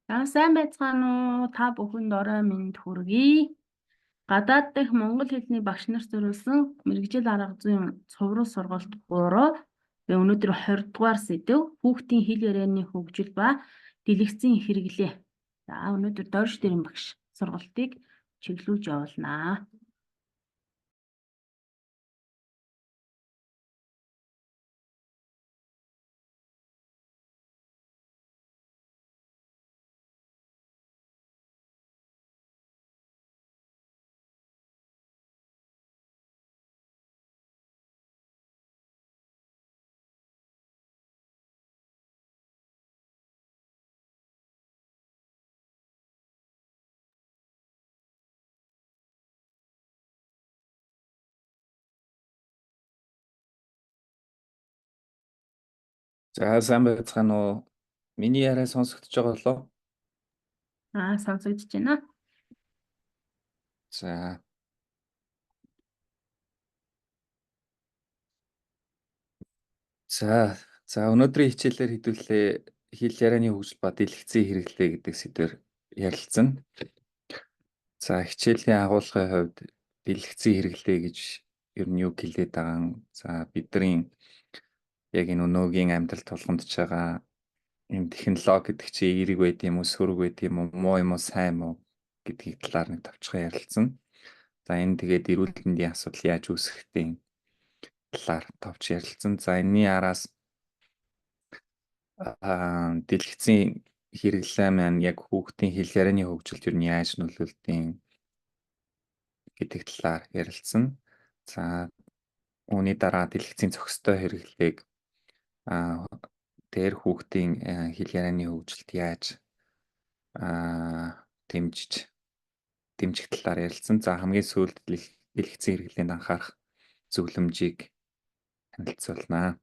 Сайн байцгаана уу? Та бүхэнд орой минь хүргэе. Гадаад дахь монгол хэлний багш нар зориулсан мэргэжил арга зүйн цовруул сургалт 3. Би өнөөдөр 20 дугаар сэдэв хүүхдийн хэл ярианы хөгжил ба дэлгэцийн хэрэглээ. За өнөөдөр Дорж дэрэн багш сургалтыг чиглүүлж явуулнаа. За сайн байцгаана уу? Миний яриа сонсогдож байгаа болоо? Сонсогдож байна. За. За өнөөдрийн хичээлээр хэдүүлээ хэл ярианы хөгжил ба дэлгэцийн хэрэглээ гэдэг сэдвээр ярилцсан. За хичээлийн агуулгын хувьд дэлгэцийн хэрэглээ гэж ер нь юу хэлээд байгаа юм? За бидний яг энэ өнөөгийн амьдралд тулгамдж байгаа юм технологи гэдэг чи эерэг байд юм уу, сөрөг байд юм уу, муу юм уу, сайн юм уу гэдгийг талаар нэг товчхон ярилцсан. За энэ тэгээд эрүүл мэндийн асуудал яаж үүсэхтэй талаар товч ярилцсан. За энэний араас дэлгэцийн хэрэглээ маань яг хүүхдийн хэл ярианы хөгжилд юу яаж нөлөөлдөг гэдэг талаар ярилцсан. За үүний дараа дэлгэцийн зохистой хэрэглээг дээр хүүхдийн хэл ярианы хөгжилд яаж дэмжих талаар ярилцсан. За хамгийн сүүлд дэлгэцийн хэрэглээнд анхаарах зөвлөмжийг танилцуулнаа.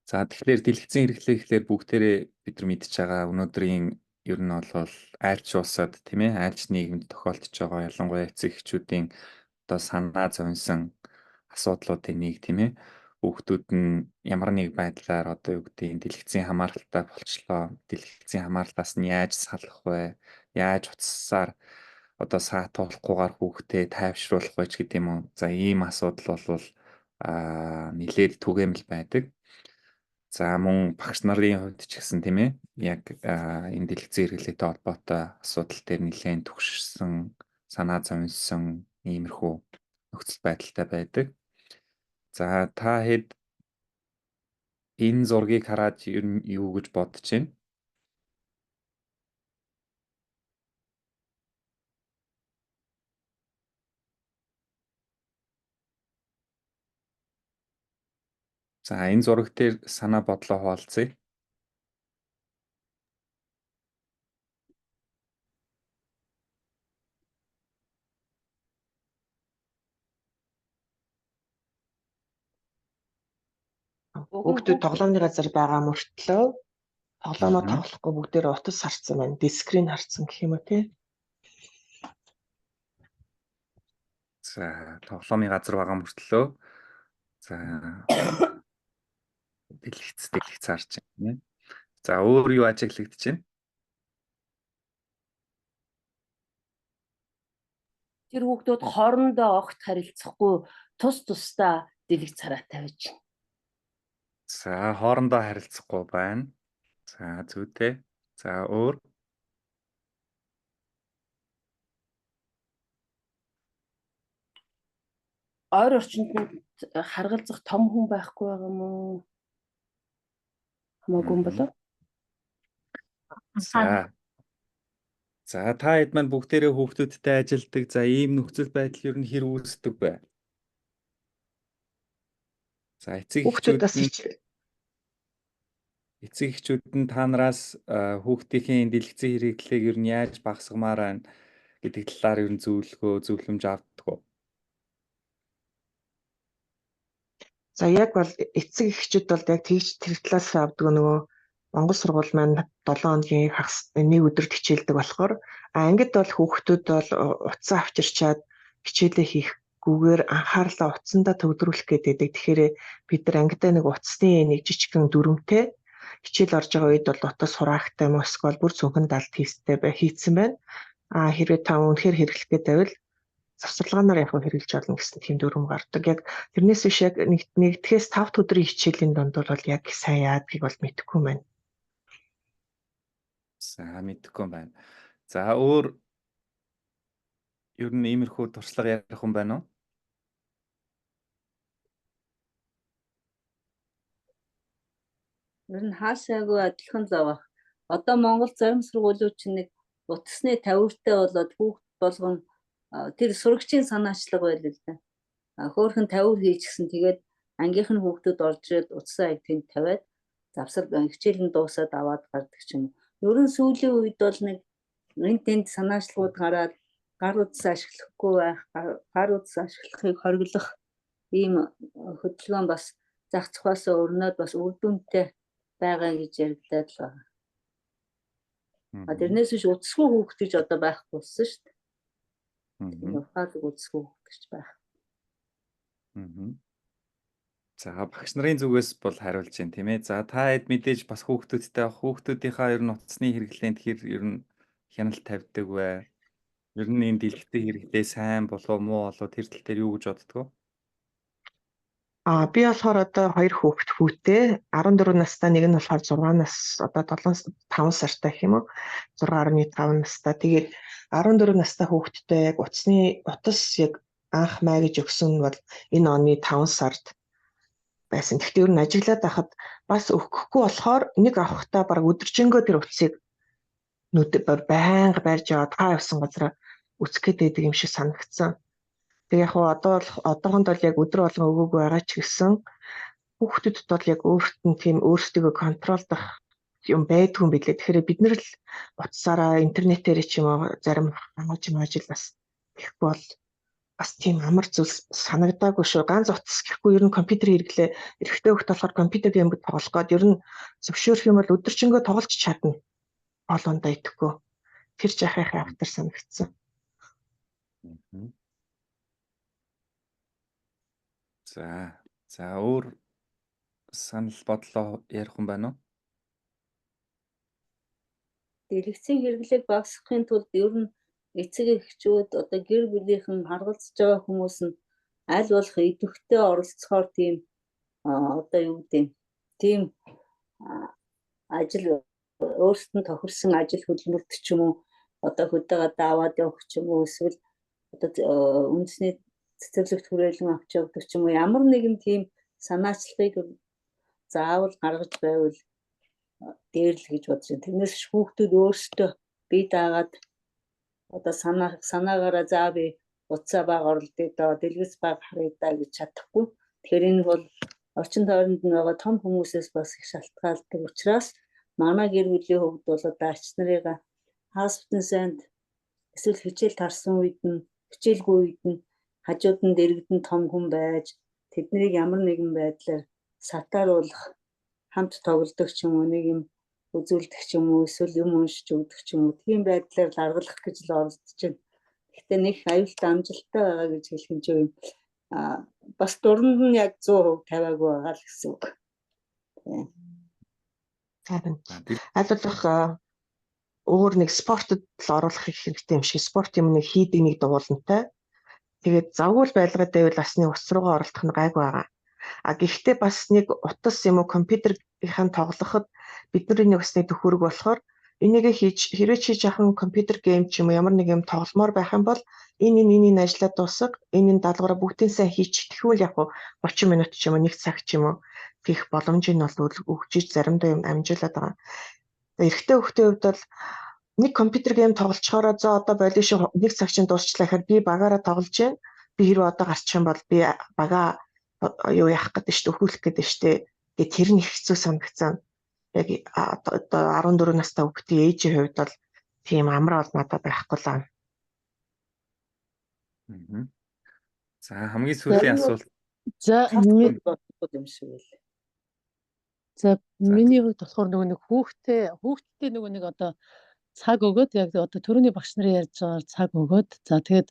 За тэгэхээр дэлгэцийн хэрэглээ гэхлээр бүгдээрээ бид нар мэдж байгаа өнөөдрийн ер нь бол айлч улсад тийм ээ айлч нийгэмд тохиолдож байгаа ялангуяа эцэг эхчүүдийн одоо санаа зовнсон асуудлуудын нэг тийм ээ хүүхдүүд нь ямар нэг байдлаар одоо юу гэдэг нь дэлгэцийн хамааралтай болчлоо. Дэлгэцийн хамаарлаас нь яаж салах вэ? Яаж утсаар одоо саатуулахгүйгээр хүүхдээ тайвшруулах вэ гэдэг юм уу? За ийм асуудал бол нэлээд түгээмэл байдаг. За мөн багш нарын хувьд ч гэсэн тийм ээ яг энэ дэлгэцийн хэрэглээтэй холбоотой асуудал дээр нэлээд түгшсэн санаа зовнсон иймэрхүү нөхцөл байдалтай байдаг. За та хэд энэ зургийг хараад ер нь юу гэж бодож байна? За энэ зураг дээр санаа бодлоо хуваалцъя. Хүүхдүүд тоглоомны газар байгаа мөртлөө тоглоомоо тоглохгүй бүгдээр утас харцсан байна. Дискрин харцсан гэх юм уу тий. За тоглоомын газар байгаа мөртлөө за дэлгэц харж байна. За өөр юу ажиглагдаж байна? Тэр хүүхдүүд хоорондоо огт харилцахгүй тусдаа дэлгэц хараа тавьж байна. За хоорондоо харилцахгүй байна. За зүйтэй. За өөр Ойр орчинд харгалзах том хүн байхгүй байгаа юм уу? Хамаагүй юм болов? За та хэд маань бүгдээрээ хүүхдүүдтэй ажилдаг. За ийм нөхцөл байдал ер нь хэр үүсдэг вэ? За эцэг эхчүүд нь та нараас хүүхдийн дэлгэцийн хэрэглээг ер нь яаж багасгамаар байна гэдэг талаар ер нь зөвлөмж авдаг уу? За яг бол эцэг эхчүүд бол яг тэгж тэр талаас авдаг нөгөө Монгол сургууль маань 7 хоногийн нэг өдөрт хичээлдэг болохоор ангид бол хүүхдүүд бол утсаа авчирчаад хичээлээ хийхгүйгээр анхаарлаа утсандаа төвлөрүүлэх гэдэг. Тэгэхээр бид нар ангидаа нэг утасны нэг жижигхэн дүрмтэй хичээл орж байгаа үед бол утас хураахтай мөн эсвэл бүр цүнхэн далд хийцэн байна. Хэрвээ та үнэхээр хэрэглэхтэй байвал завсарлагаанаар яг хэрэгжилж олно гэсэн тийм дүрм гардаг. Яг тэрнээс биш яг нэгдгээс 5 өдрийн хичээлийн донд бол яг сайн яадгийг бол мэдэхгүй байна. За мэдэхгүй юм байна. За өөр ер нь иймэрхүү туршлага ярих юм байна уу? Ер нь хаашаагүй адилхан зав ах. Одоо Монгол зарим сургуулиуд чинь нэг утасны тавиуртай болоод хүүхд болгон тэр сурагчийн санаачлага байл л да. Хөөхөн тавиур хийчихсэн тэгээд ангийнхан хүүхдүүд орж ирээд утасаа яг тэнд тавиад хичээл нь дуусаад аваад гардаг ч юм. Ер нь сүүлийн үед бол нэг энэ тэнд санаачлагууд гараад гар утас ашиглахгүй байх, гар утас ашиглахыг хориглох ийм хөдөлгөөн бас зах зэхээс өрнөд бас үр дүнтэй байгаа гэж яригдаад л байна. Тэрнээс биш утасгүй хүүхд гэж одоо байхгүй болсон шүү дээ. Ухаалаг утасгүй хүүхд гэж байх. За багш нарын зүгээс бол хариулж байна тийм ээ. За та хэд мэдээж бас хүүхдүүдтэй хүүхдүүдийнхаа ер нь утасны хэрэглээнд хэр ер нь хяналт тавьдаг вэ? Ер нь энэ дэлгэцийн хэрэглээ сайн болов муу болов тэр тал дээр юу гэж боддгоо? Би болохоор одоо 2 хүүхдтэй 14 настай, нэг нь болохоор 6 нас, одоо 5 сартай гэх юм уу? 6.5 настай. Тэгээд 14 настай хүүхдтэй яг утас яг анх маа гэж өгсөн нь бол энэ оны 5 сард байсан. Гэхдээ ер нь ажиглаад байхад бас өгөхгүй болохоор нэг авахтаа баг өдөржингөө тэр утсыг байнга барьж яваад явсан газараа үсэх гээд байдаг юм шиг санагдсан. Тэг яг одоохонд бол яг өдөр болгон өгөөгүй байгаа ч гэсэн хүүхдүүдэд бол яг өөрт нь тийм өөрсдөө контролдох юм байдгүй юм билээ. Тэгэхээр бид нар л утсаараа интернетээр ч юм уу зарим ажил бас хийхгүй бол бас тийм амар зүйл санагдаагүй шүү. Ганц утас гэхгүй ер нь компьютер хэрэглээ. Эрэгтэй хүүхд болохоор компьютер геймд тоглох гээд ер нь зөвшөөрөх юм бол өдөржингөө тоглож чадна. Болгондоо идэхгүй. Тэр жахахын автар санагдсан. За өөр санал бодлоо ярих юм байна уу? Дэлгэцийн хэрэглээг багасгахын тулд ер нь эцэг эхчүүд одоо гэр бүлийнхэн харгалзаж байгаа хүмүүс нь аль болох идэвхтэй оролцохоор тийм одоо юу гэдэг тийм ажил өөрсдөд нь тохирсон ажил хөдөлмөрт ч юм уу одоо хөдөөд аваад явах ч юм уу эсвэл одоо үндэсний цэцэрлэгт хүрээлэн авч явдаг ч юм уу ямар нэгэн тийм санаачлагыг заавал гаргаж байвал дээр л гэж бодож байна. Тэрнээс хүүхдүүд өөрсдөө бие даагаад одоо санаагаараа заа би утсаа бага орлоо доо дэлгэц бага харъя да гэж чадахгүй. Тэгэхээр энэ бол орчин тойронд нь байгаа том хүмүүсээс бас их шалтгаалдаг учраас манай гэр бүлийн хөвгд бол одоо ач нарыгаа хаасвтын санд эсвэл хичээл тарсан үед нь хичээлгүй үед нь хажууд нь дэрэгдэн том хүн байж тэднийг ямар нэгэн байдлаар сатааруулах хамт тоглодог ч юм уу нэг юм үзүүлдэг ч юм уу эсвэл юм уншиж өгдөг ч юм уу тийм байдлаар ларгалах гэж л оролдож байна. Гэхдээ нэг аюултай амжилттай байгаа гэж хэлэх юм чинь бас дуранд нь яг 100% тавиагүй байгаа л гэсэн үг. Аль болох өөр нэг спортод л оруулах хэрэгтэй юм шиг спорт юм нэг хийдэг нэг дуулантай. Тэгээд завгүй байлгаад байвал бас нэг ус руугаа оролдох нь гайгүй байгаа. Гэхдээ бас нэг утас юм уу компьютерийн тоглоход бидний нэг бас нэг төхөрөг болохоор энийг хэрвээ чи жаахан компьютер гейм ч юм уу ямар нэг юм тогломоор байх юм бол энэ ажиллаад дуусах энэ даалгавраа бүгдийг сайн хийчихвэл яг 30 минут ч юм уу 1 цаг ч юм уу хийх боломжийг нь бол өгчиж заримдаа юм амжуулаад байгаа. Эрэгтэй хүүхдийн хувьд бол нэг компьютер гейм тоглолцохороо за одоо болио шүү 1 цаг чинь дуусчлаа гэхээр би багаараа тоглож байна. Би хэрвээ одоо гарчих юм бол би бага юу яах гэдэг шүү дээ өхүүлэх гэдэг шүү дээ. Тэгээд тэр нь их хэцүү санагцсан. Яг одоо 14 настай хүүхдийн ээжийн хувьд бол тийм амар бол надад байхгүй л аа. За хамгийн сүүлийн асуулт. За миний хувьд болохоор нэг хүүхдтэй нөгөө нэг одоо цаг өгөөд яг одоо төрөний багш нарын ярьж байгаа цаг өгөөд за тэгээд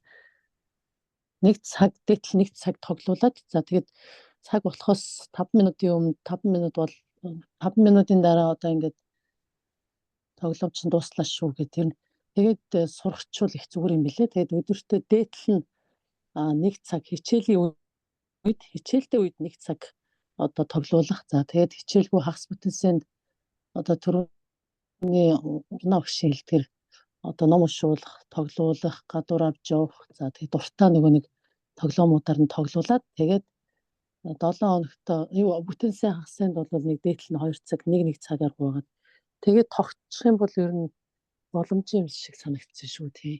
нэг цаг дээтэл нэг цаг тоглуулад за тэгээд цаг болохоос 5 минутын өмнө 5 минут бол 5 минутын дараа одоо ингээд тоглоом чинь дуслаа шүү гэх тэр тэгээд сурахчвал их зүгээр юм билээ. Тэгээд өдөртөө дээдл нь нэг цаг хичээлтэй үед нэг цаг одоо тоглоулах. За тэгээд хичээлгүй хагас бүтэнсэнд одоо түрүүний урнаа багш хэлдгэр одоо ном уншуулах, тоглоулах, гадуур авч явах. За тэгээд дуртай нөгөө нэг тоглоомуудаар нь тоглоулаад тэгээд 7 хоногт бүтэнсээ хагасанд бол нэг дээдл нь 2 цаг, нэг цагаар гуйгаад тэгээд тогтчих юм бол ер нь боломжтой юм шиг санагдсан шүү тий.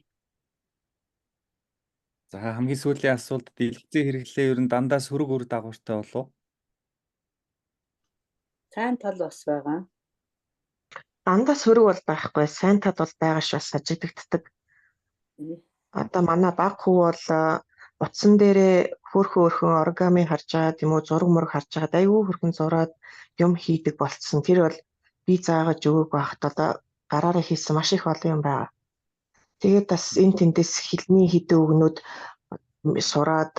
За хамгийн сүүлийн асуулт дэлгэцийн хэрэглээ ер нь дандаа сөрөг үр дагавартай болов уу? Сайн тал бас байгаа. Дандаа сөрөг бол байхгүй, сайн тал бол байгаа ш бас сажигддаг. Одоо манай баг хүү бол утсан дээрээ хөөрхөн оригами харж байгаа тийм үү, зураг мураг харж байгаа айгүй хөрхөн зураад юм хийдэг болцсон. Тэр бол би заагаад өгөөг байхад одоо гараараа хийсэн маш их олон юм байгаа. Тэгээд бас энэ тэндээс хэлний хэдэн үгнүүд сураад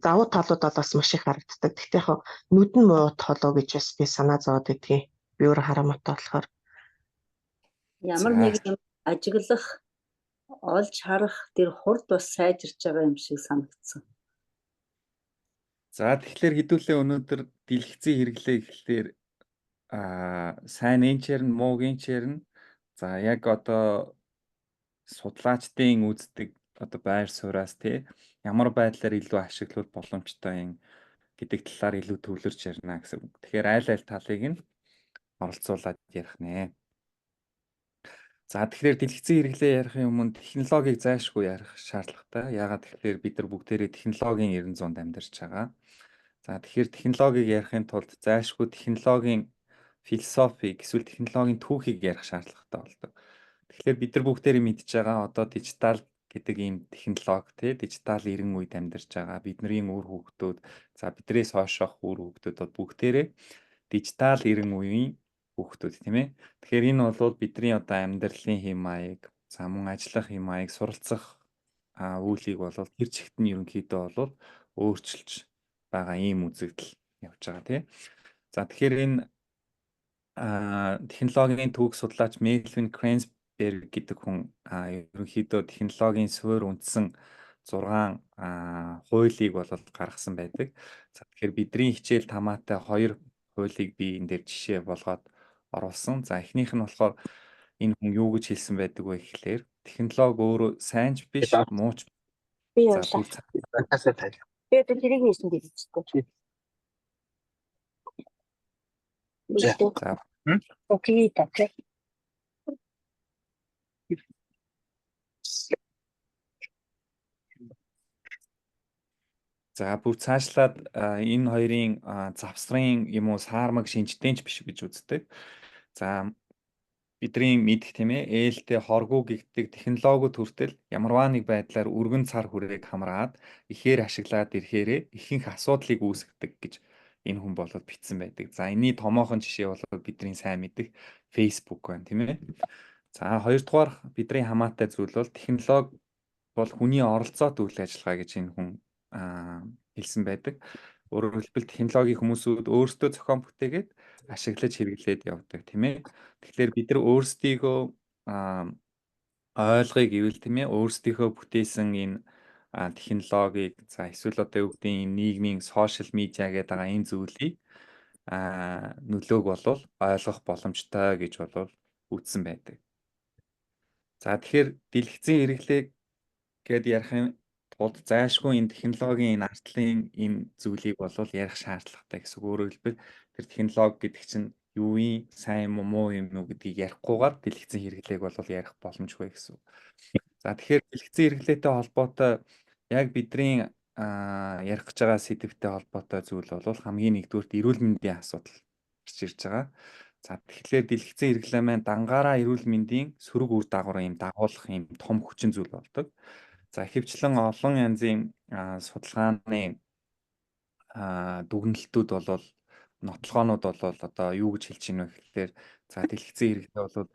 давуу талууд бол бас маш их харагддаг. Гэхдээ яг нүд нь муу толоо гэж бас би санаа зовоод байдгийг. Би өөр харамаатай болохоор Ямар За. нэг юм ажиглах, олж харах тэр хурд бас сайжирч байгаа юм шиг санагдсан. За тэгэхээр хэдүүлээ өнөөдөр дэлгэцийн хэрэглээ гэхлээр сайн энчээр нь мууг энчээр нь за яг одоо судлаачдын үздэг одоо байр сууриас тий ямар байдлаар илүү ашиглах боломжтой юм гэдэг талаар илүү төвлөрч ярина гэсэн үг. Тэгэхээр аль талыг нь оролцуулаад ярих нэ. За тэгэхээр дэлгэцийн хэрэглээ ярихын өмнө технологиг зайлшгүй ярих шаардлагатай. Яагаад тэгэхээр бид нар бүгдээрээ технологийн 900-д амьдарч байгаа. За тэгэхээр технологиг ярихын тулд зайлшгүй технологийн философиг эсвэл технологийн түүхийг ярих шаардлагатай болдог. Тэгэхээр бид нар бүгдээрээ мэдж байгаа одоо дижитал гэдэг ийм технологи тий дижитал 90 үед амьдарч байгаа бидний үр хүүхдүүд за бидрээс хойшоох үр хүүхдүүд бүгдээрээ дижитал 90 үеийн хүүхдүүд тийм ээ. Тэгэхээр энэ бол бидний одоо амьдралын хэм маяг, за мөн ажиллах хэм маяг, суралцах үйлийг бол тэр чигт нь ерөнхийдөө бол өөрчилж байгаа ийм үзэгдэл явж байгаа тийм. За тэгэхээр энэ технологийн түүх судлаач Мельвин Крейнсберг гэдэг хүн ерөнхийдөө технологийн суурь үндсэн 6 хуулийг бол гаргасан байдаг. За тэгэхээр бидний хичээл тамаатай 2 хуулийг би энэ дээр жишээ болгоод оруулсан. За эхнийх нь болохоор энэ хүн юу гэж хэлсэн байдаг вэ гэхлээр технологи өөрөө сайн ч биш, муу ч Би за явлаа. бүр Тэгээд тэрийг хийсэн дийдчихтэй. за Окей, так. за бүр цаашлаад энэ хоёрын завсрын юм уу саармаг шинжтэйч биш гэж үздэг. За бидний мэдх тийм ээ ээлтэй хоргуу гэгдэг технологиуд хүртэл ямарваа нэг байдлаар өргөн цар хүрээг хамраад ихээр ашиглаад ирэхээрээ ихэнх асуудлыг үүсгэдэг гэж энэ хүн болоод бичсэн байдаг. За энэний томоохон жишээ бол бидний сайн мэдих Facebook байна тийм ээ. За хоёрдугаар бидний хамаатай зүйл бол технологи бол хүний оролцоот үйл ажиллагаа гэж энэ хүн хэлсэн байдаг. Өөрөөр хэлбэл технологийн хүмүүсүүд өөрсдөө зохион бүтээгээд ашиглаж хэрэглээд явдаг тийм ээ. Тэгэхээр бид нар өөрсдийгөө ойлгоё гэвэл тийм ээ өөрсдийнхөө бүтээсэн энэ технологиг за эсвэл одоо юу гэдэг энэ нийгмийн сошиал медиа гэдэг байгаа энэ зүйлийг нөлөөг болвол ойлгох боломжтой гэж болвол үзсэн байдаг. За тэгэхээр дэлгэцийн хэрэглээг гээд ярихын тулд зайлшгүй энэ технологийн энэ артлын энэ зүйлийг болвол ярих шаардлагатай гэсэн. Өөрөөр хэлбэл тэр технологи гэдэг чинь юу юм, сайн юм уу, муу юм уу гэдгийг ярихгүйгээр дэлгэцийн хэрэглээг болвол ярих боломжгүй гэсэн. За тэгэхээр дэлгэцийн хэрэглээтэй холбоотой яг бидний ярих гэж байгаа сэдвтэй холбоотой зүйл бол хамгийн нэгдүгürt эрүүл мэндийн асуудал гарч ирж байгаа. За тэгэхээр дэлгэцийн хэрэглээ маань дангаараа эрүүл мэндийн сөрөг үр дагавар юм дагуулах юм том хүчин зүйл болдог. За ихэвчлэн олон янзын судалгааны дүгнэлтүүд бол нотлохоонууд бол одоо юу гэж хэлж байна вэ гэхээр за дэлгэцийн хэрэглээ бол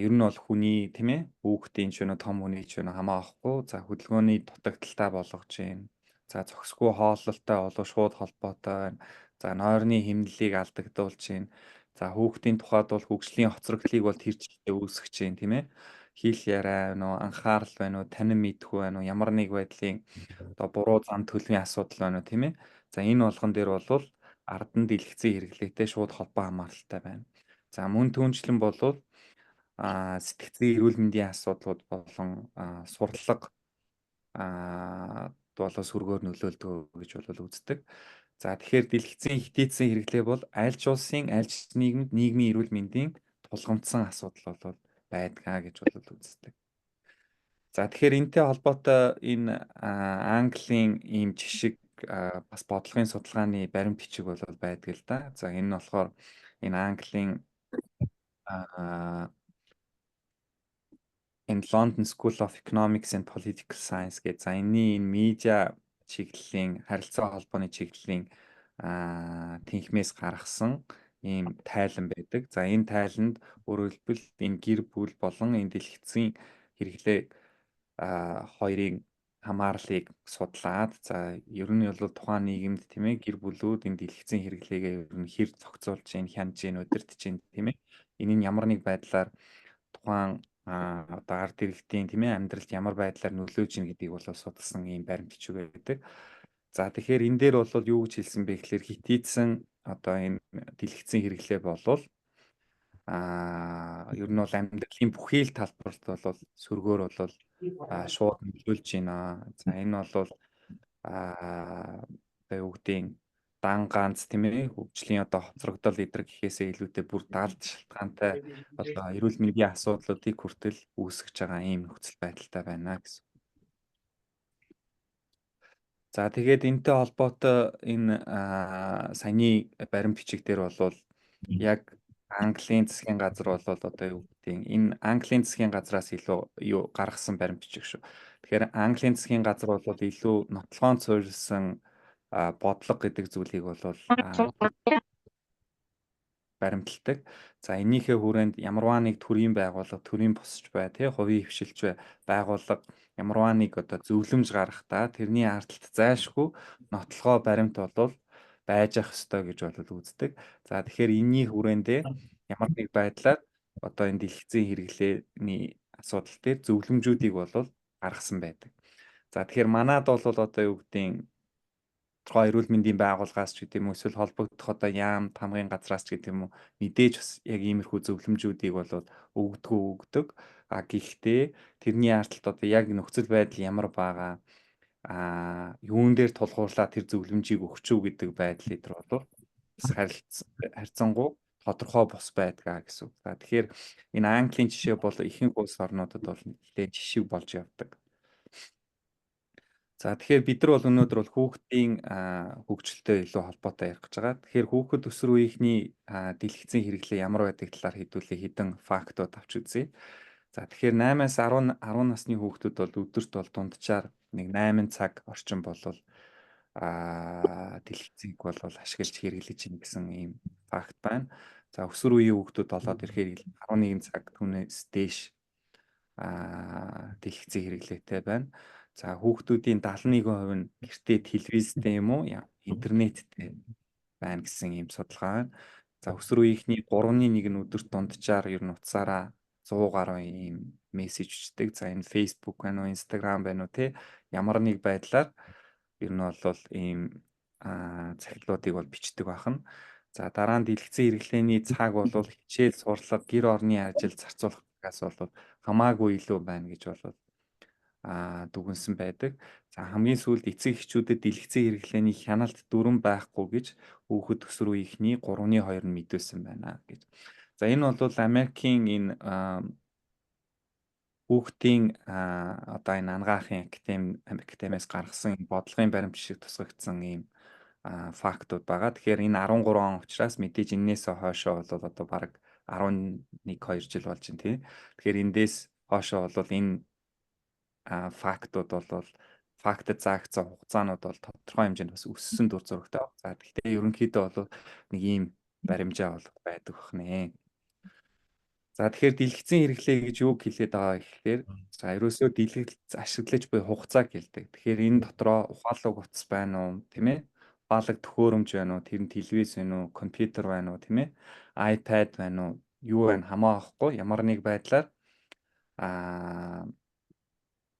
ер нь бол хүний тийм ээ хүүхдийн ч вэ том хүний ч вэ хамаахгүй за хөдөлгөөний дутагдaltaй болгож байна. За зохисгүй хооллолтой болов шууд холбоотой байна. За нойрны хэмнэлийг алдагдуулж байна. За хүүхдийн тухайд бол хөгжлийн хоцрогдлыг бол тэр чигтээ үүсгэж байна тийм ээ. Хэл яриа байна уу, анхаарал байна уу, танин мэдэх байна уу, ямар нэг байдлын одоо буруу зам төлөвийн асуудал байна уу тийм ээ. За энэ болгон дээр бол ардан дэлгэцийн хэрэглээтэй шууд холбоо хамааралтай байна. За мөн түүнчлэн болвол сэтгцийн эрүүл мэндийн асуудлууд болон сурлага болоо сүргээр нөлөөлдөг гэж бол үздэг. За тэгэхээр дэлгэцийн ихтэйцэн хэрэглээ бол аль ч улсын аль ч нийгэмд нийгмийн эрүүл мэндийн тулгамдсан асуудал бол байдгаа гэж бол үздэг. За тэгэхээр энэтэй холбоотой энэ Английн ийм жишг бас бодлогын судалгааны баримт бичиг бол байдаг л да. За энэ нь болохоор энэ Английн энэ London School of Economics and Political Science гэж за энэний энэ медиа чиглэлийн харилцаа холбооны чиглэлийн тэнхмээс гаргасан ийм тайлан байдаг. За энэ тайланд өөрөөр хэлбэл энэ гэр бүл болон энэ дэлгэцийн хэрэглээ хоёрын хамаарлыг судлаад за ер нь бол тухайн нийгэмд тийм ээ гэр бүлүүд энэ дэлгэцийн хэрэглээгээ ер нь хэр зохицуулж гин хянаж гин удирдах гин тийм ээ энэ нь ямар нэг байдлаар тухайн одоо ард иргэдийн тийм ээ амьдралд ямар байдлаар нөлөөж ийн гэдгийг бол судалсан ийм баримт бичиг байдаг. За тэгэхээр энэ дээр бол юу гэж хэлсэн бэ гэхээр хитийдсэн одоо энэ дэлгэцийн хэрэглээ болвол ер нь бол амьдралын бүхий л талбарт бол сөргөөр бол шууд нөлөөлж байна. За энэ бол одоо юу гэдгийг дан ганц тийм ээ хөгжлийн одоо хоцрогдол эдэр гэхээсээ илүүтэй бүр даалд шалтгаантай одоо эрүүл мэндийн асуудлуудыг хүртэл үүсгэж байгаа ийм нөхцөл байдалтай байна гэсэн. За тэгээд энэтэй холбоотой энэ саяны баримт бичиг дээр бол яг Английн засгийн газар бол одоо юу гэдгийг энэ Английн засгийн газраас илүү юу гаргасан баримт бичиг шүү. Тэгэхээр Английн засгийн газар бол илүү нотлохоон суурилсан бодлого гэдэг зүйлийг бол баримталдаг. За энийхээ хүрээнд ямарваа нэг төрийн байгууллага, төрийн босч бай, тий хувийн хвшилж бай, байгууллага ямарваа нэг одоо зөвлөмж гаргахдаа тэрний ардталт зайлшгүй нотлохоо баримт бол байж ах ёстой гэж бол үздэг. За тэгэхээр энэний хүрээндээ ямар нэг байдлаар одоо энэ дэлгэцийн хэрэглээний асуудал дээр зөвлөмжүүдийг бол гаргасан байдаг. За тэгэхээр манад бол одоо юу гэдгийг тодорхой эрүүл мэндийн байгууллагаас ч гэдэг юм уу эсвэл холбогдох одоо яам тамгын газраас ч гэдэг юм уу мэдээж бас яг иймэрхүү зөвлөмжүүдийг бол өгдөг. Гэхдээ тэрний ардталт одоо яг нөхцөл байдал ямар байгаа юун дээр тулгуурлаа тэр зөвлөмжийг өгч үү гэдэг байдлын дээр бол бас харьцангуй тодорхой бос байдгаа гэсэн. За тэгэхээр энэ Английн жишээ бол ихэнх улс орнуудад бол нэлээд жишг болж явдаг. За тэгэхээр бид нар бол өнөөдөр бол хүүхдийн хөгжилтэй илүү холбоотой ярих гэж байгаа. Тэгэхээр хүүхэд өсвөр үеийнхний дэлгэцийн хэрэглээ ямар байдаг талаар хэдүүлээ хэдэн фактууд авч үзье. За тэгэхээр 8-аас 10 насны хүүхдүүд бол өдөрт бол дунджаар нэг 8 цаг орчим болвол дэлгэцийг бол ашиглаж хэрэглэж ийн гэсэн ийм факт байна. За өсвөр үеийн хүүхдүүд болоод ирэхээр 11 цаг түүнээс дээш дэлгэцийн хэрэглээтэй байна. За хүүхдүүдийн 71% нь гэртээ телевизтэй юм уу интернеттэй байна гэсэн ийм судалгаа байна. За өсвөр үеийнхний 3-1 нь өдөрт дунджаар ер нь утсаараа 100 гаруй ийм мессеж бичдэг. За энэ Facebook байна уу, Instagram байна уу те ямар нэг байдлаар ер нь бол ийм захидлуудыг бол бичдэг байна. За дараа нь дэлгэцийн хэрэглээний цаг бол хичээл, сурлага, гэр орны ажил зарцуулахаас бол хамаагүй илүү байна гэж бол дүгнсэн байдаг. За хамгийн сүүлд эцэг эхчүүдэд дэлгэцийн хэрэглээний хяналт дүрэн байхгүй гэж хүүхэд өсвөр үеийнхний 3-2 нь мэдүүлсэн байна гэж. За энэ бол Америкийн энэ хүүхдийн одоо энэ анагаахын академиас гаргасан бодлогын баримт шиг тусгагдсан ийм фактууд байгаа. Тэгэхээр энэ 13 он учраас мэдээж энээс хойшоо бол одоо баг 11-2 жил болж байна тийм. Тэгэхээр эндээс хойшоо бол энэ фактууд бол фактэд заагдсан хугацаанууд бол тодорхой хэмжээнд бас өссөн дүр зурагтай. За гэхдээ ерөнхийдөө бол нэг ийм баримжаа бол байдаг бахнэ. За тэгэхээр дэлгэцийн хэрэглээ гэж юу хэлээд байгаа гэхээр за ерөөсөө дэлгэц ашиглаж буй хугацааг хэлдэг. Тэгэхээр энэ дотроо ухаалаг утас байна уу тийм ээ? ухаалаг төхөөрөмж байна уу, тэр нь телевиз байна уу, компьютер байна уу, тийм ээ, iPad байна уу, юу байна хамааахгүй ямар нэг байдлаар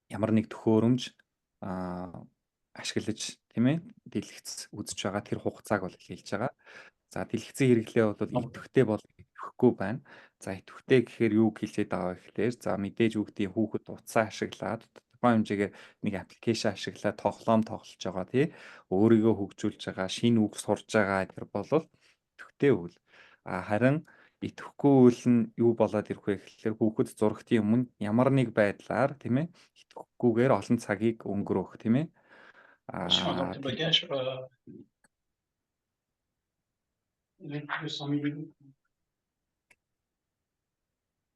ямар нэг төхөөрөмж ашиглаж, тийм ээ, дэлгэц үзэж байгаа тэр хугацааг бол хэлж байгаа. За дэлгэцийн хэрэглээ бол идэвхтэй бол идэвхгүй байна. За идэвхтэй гэхээр юу хэлээд байгаа вэ гэхээр за мэдээж үгдийн хүүхэд утсаа ашиглаад тухайн хэмжээгээр нэг аппликейшн ашиглаад тоглож байгаа тий. Өөрийгөө хөгжүүлж байгаа, шинэ үг сурж байгаа тэр бол идэвхтэй үйл. Харин идэвхгүй үйл нь юу болоод ирэх вэ гэхээр хүүхэд зурагтын өмнө ямар нэг байдлаар тийм ээ идэвхгүйгээр олон цагийг өнгөрөөх тийм ээ.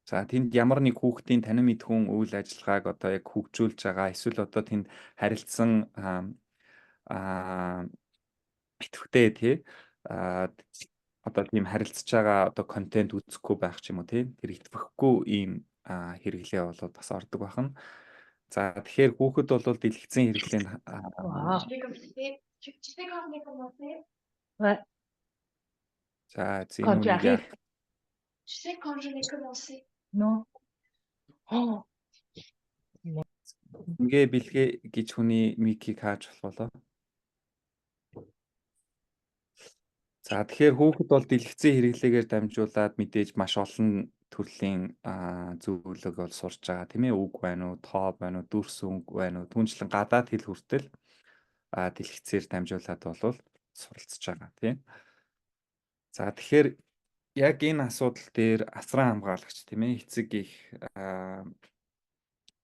За тэнд ямар нэг хүүхдийн танин мэдхүүн үйл ажиллагааг одоо яг хөгжүүлж байгаа эсвэл одоо тэнд харилцсан идэвхтэй тий одоо тийм харилцаж байгаа одоо контент үзэхгүй байх ч юм уу тий тэр идэвхгүй ийм хэрэглээ бол бас ордог байна. За тэгэхээр хүүхэд бол дэлгэцийн хэрэглээнд за зинүүнийг яах Tu sais, quand je l'ai commencé. Non. ингээ бэлгээ гэж хүний микийг хааж болоо. За тэгэхээр хүүхэд бол дэлгэцийн хэрэглээгээр дамжуулаад мэдээж маш олон төрлийн зөвлөг бол сурж байгаа тийм ээ, үг байна уу, тоо байна уу, дүрс үг байна уу, түнчлэн гадаад хэл хүртэл дэлгэцээр дамжуулаад бол суралцж байгаа тийм. За тэгэхээр яг энэ асуудал дээр асран хамгаалагч тийм ээ, эцэг их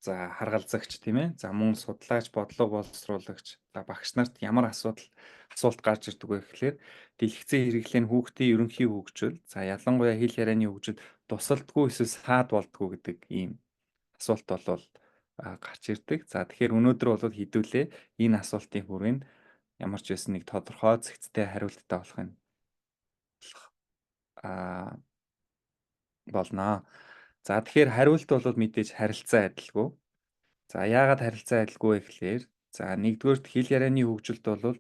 за харгалзагч тийм ээ, за мөн судлаач, бодлого боловсруулагч, за багш нарт ямар асуулт гарч ирдэг вэ гэхээр дэлгэцийн хэрэглээ нь хүүхдийн ерөнхий хөгжил, за ялангуяа хэл ярианы хөгжил тусалдгүй эсвэл саад болдгоо гэдэг ийм асуулт бол гарч ирдэг. За тэгэхээр өнөөдөр бол хэдүүлээ энэ асуултын хүрээнд ямар ч байсан нэг тодорхой зэгцтэй хариулттай болохын болно. За тэгэхээр хариулт бол мэдээж харилцаа адилгүй. За яагаад харилцаа адилгүй вэ гэхээр за нэгдүгээрт хэл ярианы хөгжилд бол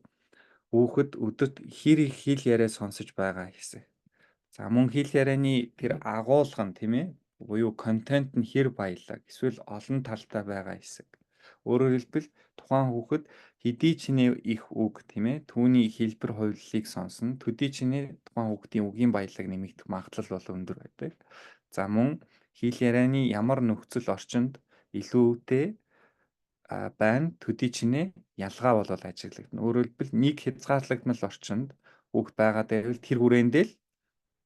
хүүхэд өдөрт хэр их хэл яриа сонсож байгаа хэсэг. За мөн хэл ярианы тэр агуулга нь тийм ээ буюу контент нь хэр баялаг эсвэл олон талтай байгаа хэсэг. Өөрөөр хэлбэл тухайн хүүхэд хэдий чинээ их үг тийм ээ түүний хэлбэр хувиллыг сонсно. Төдий чинээ тухайн хүүхдийн үгийн баялаг нэмэгдэх магадлал бол өндөр байдаг. За мөн хэл ярианы ямар нөхцөл орчинд илүүтэй байна төдий чинээ ялгаа бол ажиглагдана. Өөрөөр хэлбэл нэг хязгаарлагдмал орчинд хүүхд байгаа дээр тэр хүрээндээ л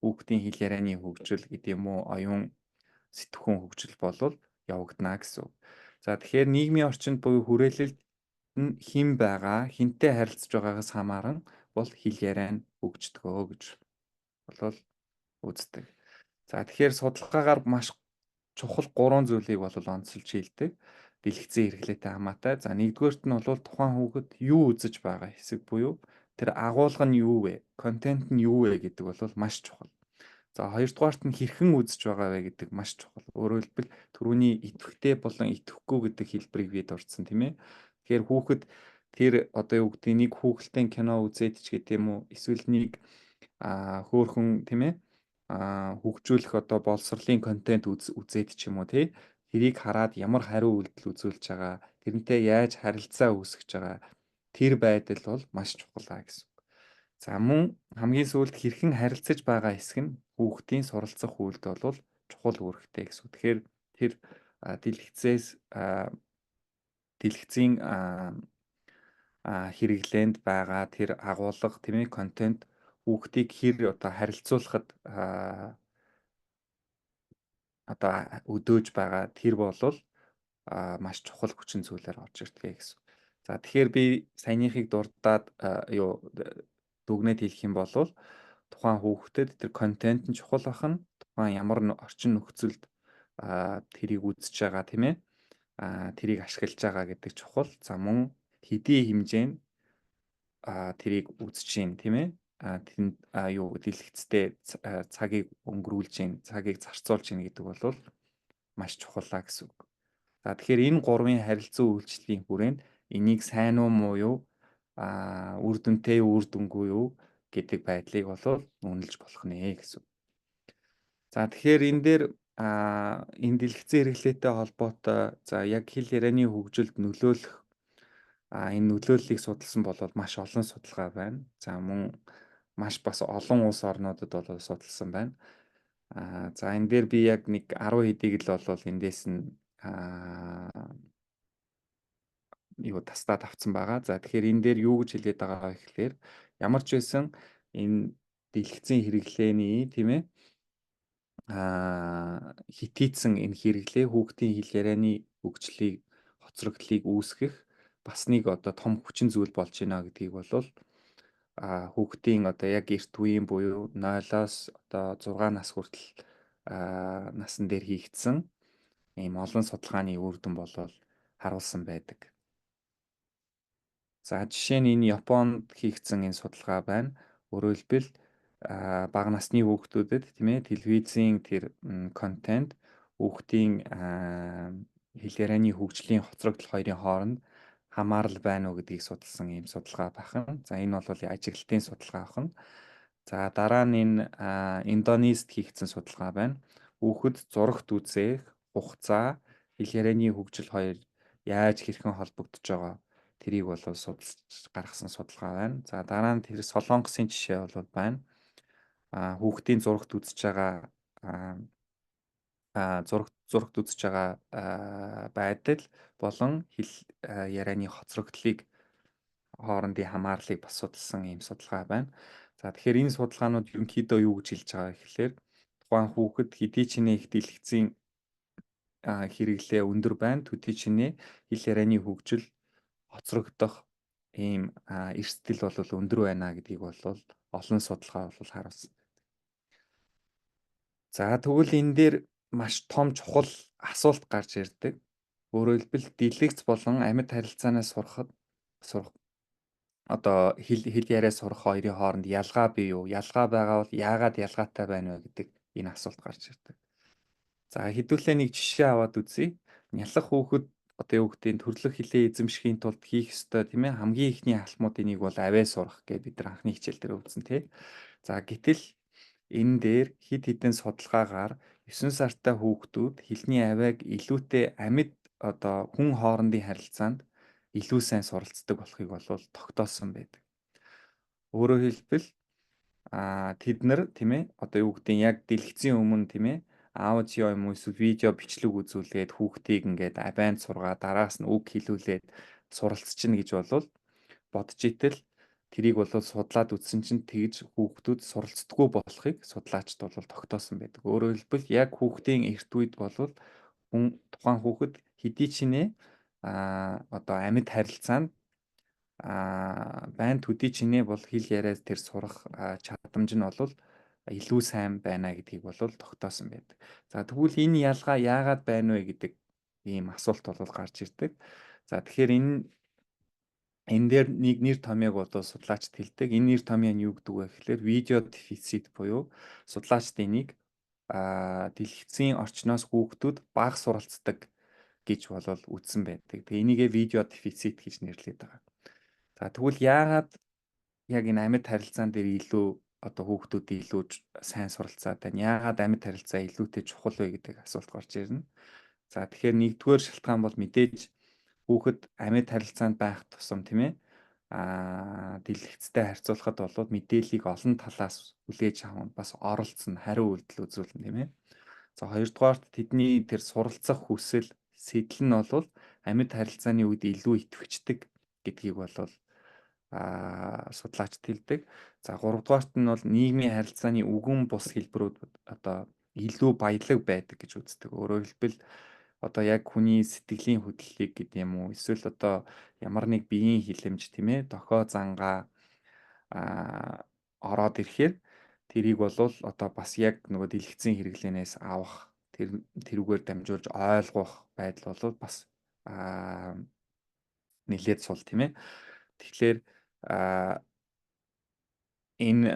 хүүхдийн хэл ярианы хөгжил гэдэг юм уу оюун сэтгхүүн хөгжил болвол явагдана гэсэн үг. За тэгэхээр нийгмийн орчинд буюу хүрээлэлд нь хэн байгаа, хэнтэй харилцаж байгаагаас хамааран бол хэл яриа нь хөгждөгөө гэж бол үздэг. За тэгэхээр судалгаагаар маш чухал 3 зүйлийг бол онцолж хэлдэг. Дэлгэцийн хэрэглээтэй хамаатай. За нэгдүгээрт нь бол тухайн хүүхэд юу үзэж байгаа хэсэг буюу тэр агуулга нь юу вэ? Контент нь юу вэ гэдэг бол маш чухал. За хоёрдугаарт нь хэрхэн үзэж байгаа вэ гэдэг маш чухал. Өөрөөр хэлбэл түрүүний идэвхтэй болон идэвхгүй гэдэг хэлбэрийг бид дурдсан тийм ээ. Тэгэхээр хүүхэд тэр одоо юу гэдэг нэг хүүхэлтэй кино үзээд ч гэдэг юм уу эсвэл нэг хөөхөн тийм ээ хөгжүүлэх одоо боловсролын контент үзээд ч юм уу тий тэрийг хараад ямар хариу үйлдэл үзүүлж байгаа тэрнтэй яаж харилцаа үүсгэж байгаа тэр байдал бол маш чухал гэсэн. За мөн хамгийн сүүлд хэрхэн харилцаж байгаа хэсэг нь хүүхдийн суралцах үйлдэл бол чухал үүрэгтэй гэсэн. Тэгэхээр тэр дэлгэцийн хэрэглээнд байгаа тэр агуулга тийм ээ контент хүүхдийг хэр одоо харилцуулахад одоо өдөөж байгаа тэр болвол маш чухал хүчин зүйлээр орж ирдэг гэсэн. За тэгэхээр би саяныхыг дурдаад дүгнэж хэлэх юм бол тухайн хүүхдэд тэр контент нь чухал ахна тухайн ямар орчин нөхцөлд тэрийг үзэж байгаа тийм ээ тэрийг ашиглаж байгаа гэдэг чухал. За мөн хэдий хэмжээнд тэрийг үзэж гин тийм ээ тэнд дэлгэцтэй цагийг өнгөрүүлж гин цагийг зарцуулж гин гэдэг бол маш чухал гэсэн үг. За тэгэхээр энэ гурвын харилцан үйлчлэлийн хүрээнд энийг сайн уу муу юу үр дүнтэй юу, үр дүнгүй юу гэдэг байдлыг бол үнэлж болох нэ гэсэн. За тэгэхээр энэ дээр энэ дэлгэцэн хэрэглээтэй холбоотой за яг хэл ярианы хөгжилд нөлөөлөх энэ нөлөөллийг судалсан бол маш олон судалгаа байна. За мөн маш бас олон улс орнуудад бол судалсан байна. За энэ дээр би яг нэг 10 хэдийг л бол эндээс нь юу тастаад авсан байгаа. За тэгэхээр энэ дээр юу гэж хэлээд байгаа вэ гэхээр ямар ч байсан энэ дэлгэцэн хэрэглээний тийм ээ хитийдсэн энэ хэрэглээ хүүхдийн хэл ярианы хөгжлийг хоцрогдлыг үүсгэх бас нэг одоо том хүчин зүйл болж байна гэдгийг бол хүүхдийн одоо яг эрт үеийн буюу 0-оос одоо 6 нас хүртэл насан дээр хийгдсэн ийм олон судалгааны үр дүн болол харуулсан байдаг. За жишээ нь энэ Японд хийгдсэн энэ судалгаа байна. Өөрөөр хэлбэл бага насны хүүхдүүдэд тийм ээ телевизийн тэр контент хүүхдийн хэл ярианы хөгжлийн хоцрогдол хоёрын хооронд хамаарал байна уу гэдгийг судалсан ийм судалгаа байна. За энэ бол ажиглалтын судалгаа байна. За дараа нь энэ Индонезид хийгдсэн судалгаа байна. Хүүхэд зурагт үзэх хугацаа хэл ярианы хөгжил хоёр яаж хэрхэн холбогдож байгаа тэрийг бол судалж гаргасан судалгаа байна. За дараа нь тэр Солонгосын жишээ бол байна. Хүүхдийн зурагт үзэж байгаа зурагт үзэж байгаа байдал болон хэл ярианы хоцрогдлыг хоорондын хамаарлыг бас судалсан ийм судалгаа байна. За тэгэхээр энэ судалгаанууд ерөнхийдөө юу гэж хэлж байгаа гэхээр тухайн хүүхэд хэдий ч нэ их дэлгэцийн хэрэглээ өндөр байна. Төдий ч нэ хэл ярианы хөгжил хоцрогдох ийм эрсдэл бол өндөр байна гэдгийг бол олон судалгаа бол харуулсан. За тэгвэл энэ дээр маш том чухал асуулт гарч ирдэг. Өөрөөр хэлбэл дэлгэц болон амьд харилцаанаас сурах одоо хэл яриа сурах хоёрын хооронд ялгаа бий юу? Ялгаа байгаа бол яагаад ялгаатай байна вэ гэдэг энэ асуулт гарч ирдэг. За хэдүүлээ нэг жишээ аваад үзье. Нялх хүүхэд одоо юу гэдгийг төрлөх хэлээ эзэмшихийн тулд хийх ёстой тийм ээ хамгийн ихний алхмуудын нэг бол аваа сурах гэж бид нар анхны хичээл дээр үзсэн тийм. За гэтэл энэ дээр хэд хэдэн судалгаагаар 9 сартай хүүхдүүд хэлний авааг илүүтэй амьд одоо хүн хоорондын харилцаанд илүү сайн суралцдаг болохыг бол тогтоосон байдаг. Өөрөөр хэлбэл тэд нар тийм ээ одоо юу гэдгийг яг дэлгэцийн өмнө тийм ээ аудио юм уу эсвэл видео бичлэг үзүүлээд хүүхдийг ингээд абайнд сургаа дараас нь үг хэлүүлээд суралцчихна гэж бол бодож итэл тэрийг бол судлаад үзсэн чинь тэгж хүүхдүүд суралцдаггүй болохыг судлаачд бол тогтоосон байдаг. Өөрөөр хэлбэл яг хүүхдийн эрт үед бол тухайн хүүхэд хэдий ч нэ одоо амьд харилцаанд байн төдий чинээ бол хэл яриад тэр сурах чадамж нь бол илүү сайн байна гэдгийг бол тогтоосон байдаг. За тэгвэл энэ ялгаа яагаад байна вэ гэдэг ийм асуулт бол гарч ирдэг. За тэгэхээр энэ дээр нэг нэр томьёог бол судлаачд хэлдэг. Энэ нэр томьёо нь юу гэдэг вэ гэхээр видео дефицит буюу судлаачд энийг дэлгэцийн орчноос хүүхдүүд бага суралцдаг гэж бол үзсэн байдаг. Тэгээ энийгээ видео дефицит гэж нэрлэдэг байгаа. За тэгвэл яагаад яг энэ амьд харилцаан дээр илүү одоо хүүхдүүд илүү сайн суралцаад байна? Яагаад амьд харилцаа илүүтэй чухал вэ гэдэг асуулт гарч ирнэ. За тэгэхээр нэгдүгээр шалтгаан бол мэдээж хүүхэд амьд харилцаанд байх тусам тийм ээ дэлгэцтэй харьцуулахад бол мэдээллийг олон талаас хүлээж авах бас оролцсон хариу үйлдэл үзүүлнэ тийм ээ. За хоёрдугаарт тэдний тэр суралцах хүсэл сэтэл нь бол амьд харилцааны үед илүү идэвхждэг гэдгийг бол судлаачд хэлдэг. За гуравдугаарт нь бол нийгмийн харилцааны үгэн бус хэлбэрүүд одоо илүү баялаг байдаг гэж үздэг. Өөрөөр хэлбэл одоо яг хүний сэтгэлийн хөдлөлийг гэдэг юм уу эсвэл одоо ямар нэг биеийн хилэмж тийм ээ дохио зангаа ороод ирэхээр тэрийг бол одоо бас яг нөгөө дэлгэцийн хэрэглэнээс авах тэрүүгээр дамжуулж ойлгох байдал бол бас нэлээд сул тийм ээ. Тэгэхээр энэ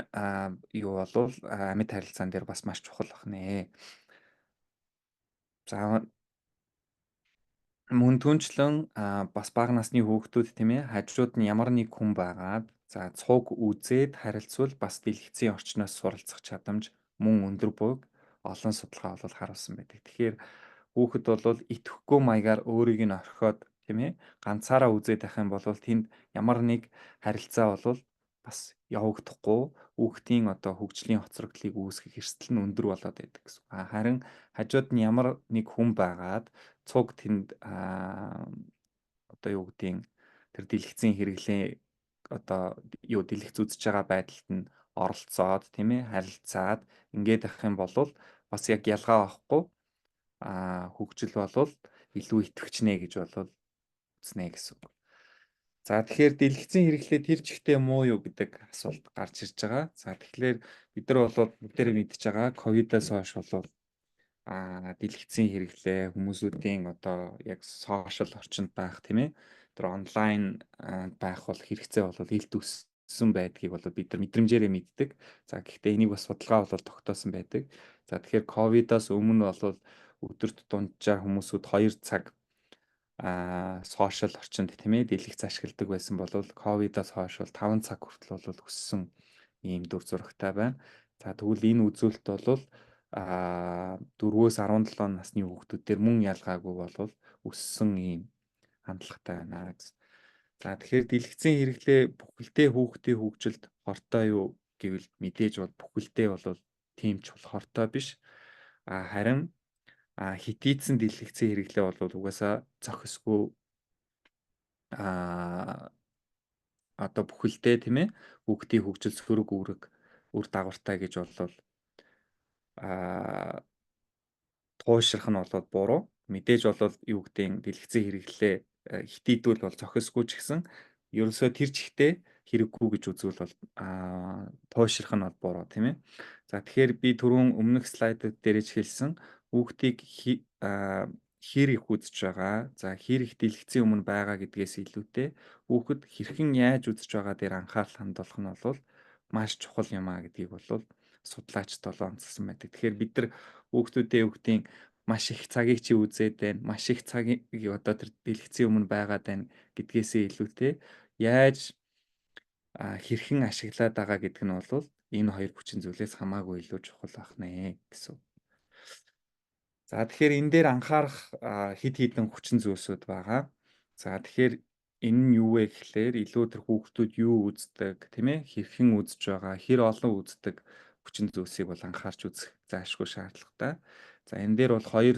юу бол амьд харилцаан дээр бас маш чухал байна. За мөн түнчлэн бас бага насны хүүхдүүд тийм ээ хажууд нь ямар нэг хүн байгаад за цуг үзээд харилцвал бас дэлгэцийн орчноос суралцах чадамж мөн өндөр буйг олон судалгаа бол харуулсан байдаг. Тэгэхээр хүүхэд бол итгэхгүй маягаар өөрийг нь орхиод тийм ээ ганцаараа үзээд байх юм бол тэнд ямар нэг харилцаа бол бас явагдахгүй хүүхдийн одоо хөгжлийн хоцрогдлыг үүсгэх эрсдэл нь өндөр болоод байдаг гэсэн. Харин хажууд нь ямар нэг хүн байгаад цуг тэнд одоо юу гэдгийг тэр дэлгэцийн хэрэглээ одоо юу дэлгэц үзэж байгаа байдалд нь оролцоод тийм ээ харилцаад ингээд авах юм бол бас яг ялгаа авахгүй хөгжил болвол илүү итгэвчнэ гэж бол үзнэ гэсэн үг. За тэгэхээр дэлгэцийн хэрэглээ тэр чигтээ муу юу гэдэг асуулт гарч ирж байгаа. За тэгэхээр бид нар бол бүгдээрээ мэдж байгаа ковидоос хойш бол дэлгэцийн хэрэглээ хүмүүсүүдийн одоо яг сошиал орчинд байх тийм ээ тэр онлайн байх бол хэрэгцээ бол илт өссөн байдгийг бол бид нар мэдрэмжээрээ мэддэг. За гэхдээ энийг бас судалгаа бол тогтоосон байдаг. За тэгэхээр ковидоос өмнө бол өдөрт дунджаар хүмүүсүүд 2 цаг сошиал орчинд тийм ээ дэлгэц ашигладаг байсан бол ковидоос хойш бол 5 цаг хүртэл бол өссөн ийм дүр зурагтай байна. За тэгвэл энэ үзүүлэлт бол 4-өөс 17 насны хүүхдүүд дээр мөн ялгаагүй бол өссөн ийм хандлагатай байна гэсэн. За тэгэхээр дэлгэцийн хэрэглээ бүхэлдээ хүүхдийн хөгжилд хортой юу гэвэл мэдээж бол бүхэлдээ бол тийм чухал хортой биш. Харин хитийдсэн дэлгэцийн хэрэглээ бол угаасаа зохисгүй одоо бүхэлдээ тийм ээ хүүхдийн хөгжил сөрөг үр дагавартай гэж бол туушрах нь бол буруу. Мэдээж бол юу гэдгийг дэлгэцийн хэрэглээ хитийдвэл бол зохисгүй ч гэсэн ерөөсөө тэр чигтээ хэрэггүй гэж үзвэл бол туушрах нь бол буруу тийм ээ. За тэгэхээр би түрүүн өмнөх слайдд дээр ч хэлсэн хүүхдийг хэр их үзэж байгаа, за хэр их дэлгэцийн өмнө байгаа гэдгээс илүүтэй хүүхэд хэрхэн яаж үзэж байгаа дээр анхаарал хандуулах нь бол маш чухал юм а гэдгийг бол судлаачд онцлсан байдаг. Тэгэхээр бид нар хүүхдүүдээ юу гэдгийг маш их цагийг чи үзээд байна, маш их цагийг одоо тэр дэлгэцийн өмнө байгаад байна гэдгээсээ илүүтэй яаж хэрхэн ашиглаад байгаа гэдэг нь бол энэ хоёр хүчин зүйлээс хамаагүй илүү чухал байх нэ гэсэн. За тэгэхээр энэ дээр анхаарах хэд хэдэн хүчин зүйлсүүд байгаа. За тэгэхээр энэ нь юу вэ гэхлээр илүү тэр хүүхдүүд юу үздэг, тийм ээ? Хэрхэн үзэж байгаа, хэр олон үздэг хүчин зүйлсийг бол анхаарч үзэх заашгүй шаардлагатай. За энэ дээр бол хоёр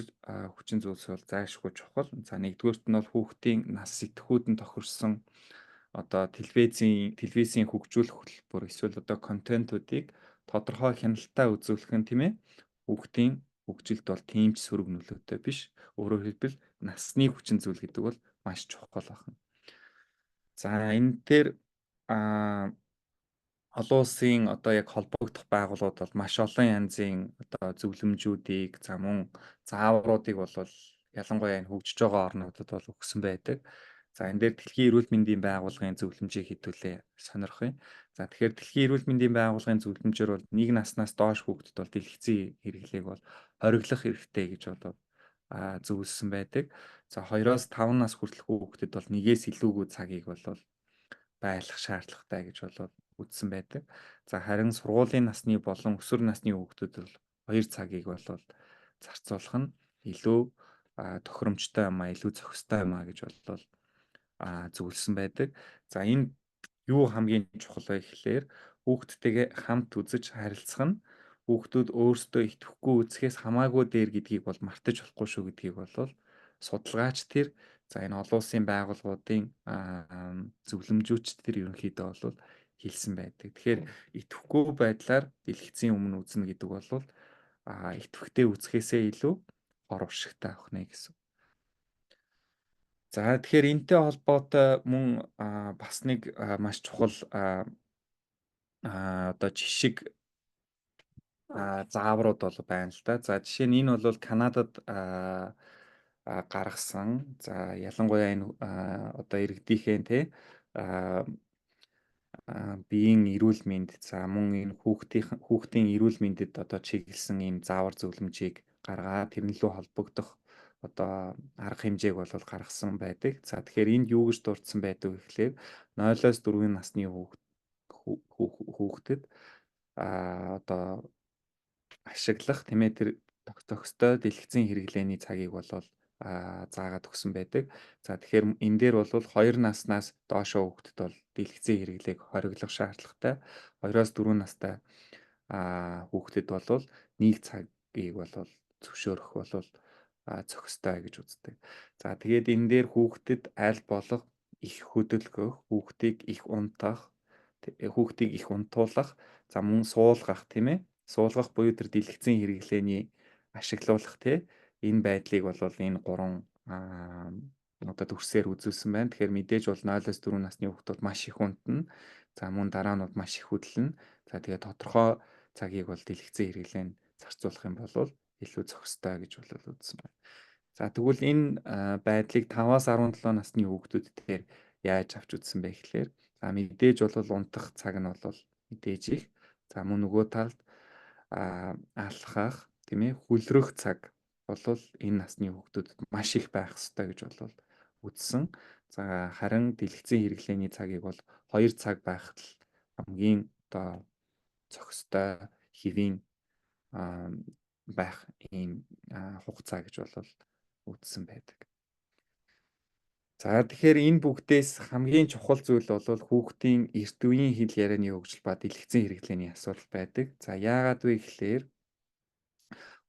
хүчин зүйлс бол заашгүй чухал. За нэгдүгээрт нь бол хүүхдийн нас сэтгхүүд нь тохирсон одоо телевизийн хөгжүүлэх хөтөлбөр эсвэл одоо контентуудыг тодорхой хяналттай үзүүлэх нь тийм ээ хүүхдийн хөгжилд бол тийм ч сөрөг нөлөөтэй биш. Өөрөөр хэлбэл насны хүчин зүйл гэдэг бол маш чухал байна. За энэ дээр олон улсын одоо яг холбогдох байгууллагууд бол маш олон янзын одоо зөвлөмжүүдийг за мөн заавруудыг бол ялангуяа энэ хөгжиж байгаа орнуудад бол өгсөн байдаг. За энэ дээр Дэлхийн эрүүл мэндийн байгууллагын зөвлөмжийг хэдүүлээ сонирхъя. За тэгэхээр Дэлхийн эрүүл мэндийн байгууллагын зөвлөмжөөр бол 1 наснаас доош хүүхдэд бол дэлгэцийн хэрэглээг бол хориглох хэрэгтэй гэж бол зөвлөсөн байдаг. За 2-оос 5 нас хүртэлх хүүхдэд бол 1-ээс илүүгүй цагийг бол байлгах шаардлагатай гэж бол үзсэн байдаг. За харин сургуулийн насны болон өсвөр насны хүүхдэд бол 2 цагийг бол зарцуулах нь илүү тохиромжтой юм а илүү зохистой юм а гэж бол зөвлөсөн байдаг. За энэ юу хамгийн чухал вэ гэхлээр хүүхдтэйгээ хамт үзэж харилцах нь хүүхдүүд өөрсдөө итгэхгүй үзэхээс хамаагүй дээр гэдгийг бол мартаж болохгүй шүү гэдгийг бол судалгаач тэр за энэ олон улсын байгууллагуудын зөвлөмжүүч тэр ерөнхийдөө бол хэлсэн байдаг. Тэгэхээр итгэхгүй байдлаар дэлгэцийн өмнө үзнэ гэдэг бол итгэвчтэй үзэхээсээ илүү хор уршигтай авах нэ гэсэн. За тэгэхээр энэтэй холбоотой мөн бас нэг маш чухал одоо жишг зааврууд бол байна л да. За жишээ нь энэ бол Канадад гаргасан. За ялангуяа энэ одоо иргэдийнхэн те биеийн эрүүл мэнд за мөн энэ хүүхдийн эрүүл мэндэд одоо чиглэсэн ийм заавар зөвлөмжийг гаргаад тэрнлүү холбогдох одоо арга хэмжээг бол гаргасан байдаг. За тэгэхээр энд юу гэж дурдсан байдаг вэ гэхээр 0-4 насны хүүхдэд одоо ашиглах тийм ээ тэр төгсдөө дэлгэцийн хэрэглээний цагийг бол заагаад өгсөн байдаг. За тэгэхээр энэ дээр бол 2 наснаас доошоо хүүхдэд бол дэлгэцийн хэрэглээг хориглох шаардлагатай. 2-4 настай хүүхдэд бол 1 цагийг бол зөвшөөрөх бол зохистой гэж үздэг. За тэгээд энэ дээр хүүхдэд аль болох их хөдөлгөх, хүүхдийг их унтах, хүүхдийг их унтуулах, за мөн суулгах тийм ээ. Суулгах буюу тэр дэлгэцийн хэрэглээний ашиглуулах тийм энэ байдлыг бол энэ 3 одоо төгсөөр үзүүлсэн байна. Тэгэхээр мэдээж бол 0-4 насны хүүхдүүд маш их унтна. За мөн дараа нь бол маш их хөдлөнө. За тэгээд тодорхой цагийг бол дэлгэцийн хэрэглээнд зарцуулах юм бол илүү зохистой гэж бол үзсэн байна. За тэгвэл энэ байдлыг 5-аас 17 насны хүүхдүүд дээр яаж авч үзсэн бэ гэхээр за мэдээж бол унтах цаг нь бол мэдээж их. За мөн нөгөө талд алхах тийм ээ хүлрэх цаг бол энэ насны хүүхдүүдэд маш их байх ёстой гэж бол үзсэн. За харин дэлгэцийн хэрэглээний цагийг бол 2 цаг байхад л хамгийн одоо зохистой хэвийн байх ийм хугацаа гэж бол үзсэн байдаг. За тэгэхээр энэ бүгдээс хамгийн чухал зүйл бол хүүхдийн эрт үеийн хэл ярианы хөгжил ба дэлгэцийн хэрэглээний асуудал байдаг. За яагаад вэ гэхээр